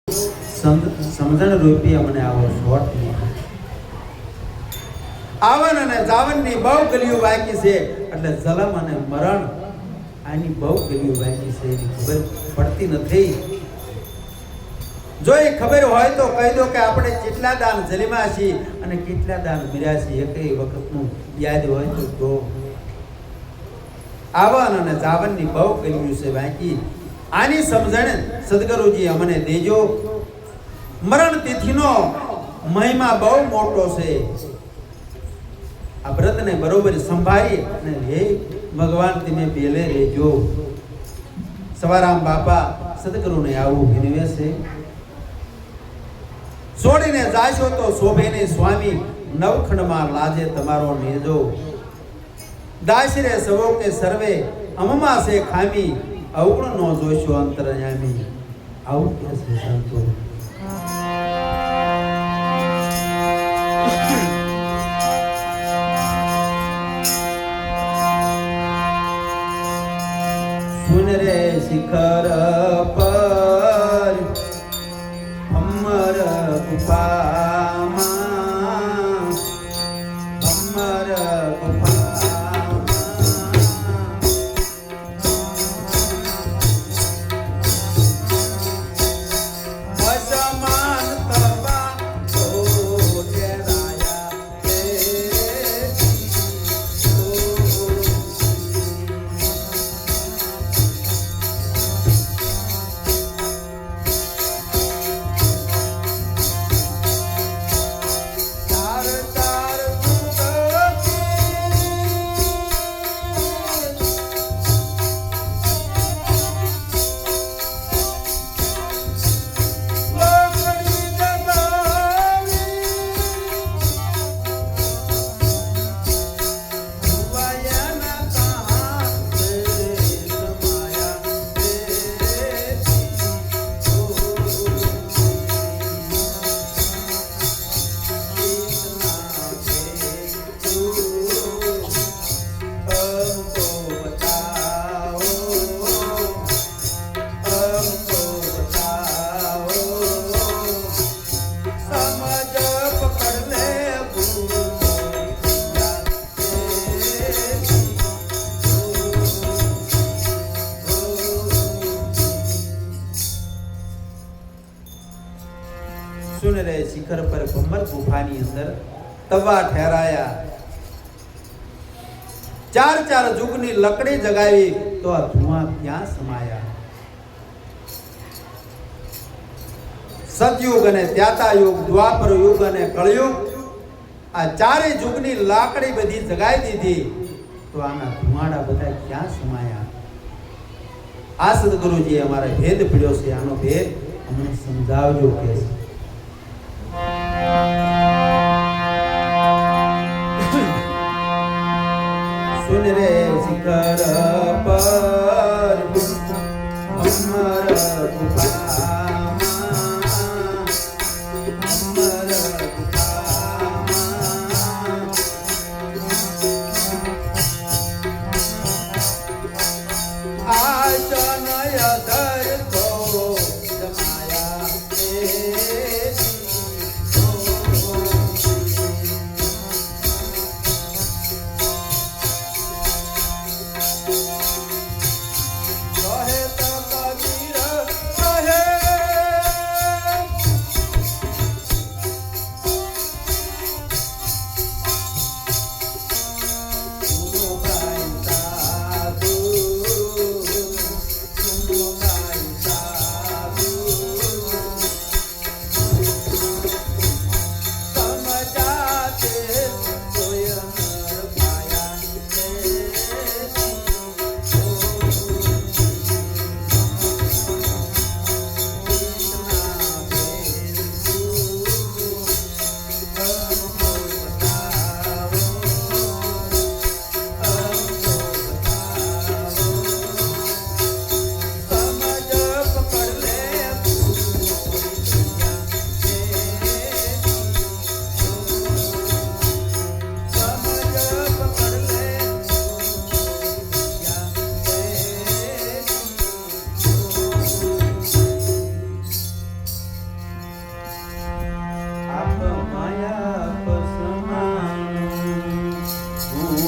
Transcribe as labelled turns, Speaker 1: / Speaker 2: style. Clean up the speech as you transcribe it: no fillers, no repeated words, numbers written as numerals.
Speaker 1: સમજણ રૂપી અમને આવો શોટ આવન અને જાવનની બહુ ગલીઓ બાકી છે એટલે જલમ અને મરણ આની બહુ ગલીઓ બાકી છે એની ખબર પડતી નથી. જો એ ખબર હોય તો કહી દો કે આપણે કેટલા દાન જલીમાં છીએ અને કેટલા દાન મળ્યા છીએ એકઈ વખતનું યાદ હોય તો આવન અને જાવનની બહુ ગલીઓ છે બાકી. આની સમજણ સદગુરુજી અમને દેજો. મરણ તિથિનો મહિમા બહુ મોટો છે. આ વ્રતને બરોબર સંભાળી અને હે ભગવાન તમે પેલે રહેજો. સવારામ બાપા સદગુરુને આવું વિનવે છે. છોડીને જાશો તો શોભે ને સ્વામી નવખંડમાં લાજે તમારો નેજો. દાશરે સવો કે સર્વે અમમાં છે ખામી અવગુણ નો જોશો અંતરયામી. આવું કે છે સંતો. સુન રે શિખર પર અમર ગુફામાં અમર ગુફામાં અસમાન તવા ઓ ડેરાયા સુન રે શિખર પર ભમર ગુફાની અંદર તવા ઠેરાયા. ચાર ચાર જુગની લકડી જગાવી તો આ ધુઆ ક્યાં સમાયા. સતયુગ અને ત્યાતા યુગ, દ્વાપર યુગ અને કળયુગ, આ ચારે યુગની લાકડી બધી જગાઈ દીધી તો આના ધુમાડા બધા ક્યાં સમાયા. આ સદગુરુજી અમારે ભેદ પડ્યો છે. આનો ભેદ અમને સમજાવજો કે છે. સુન રે શિખર પર અમર ગુફા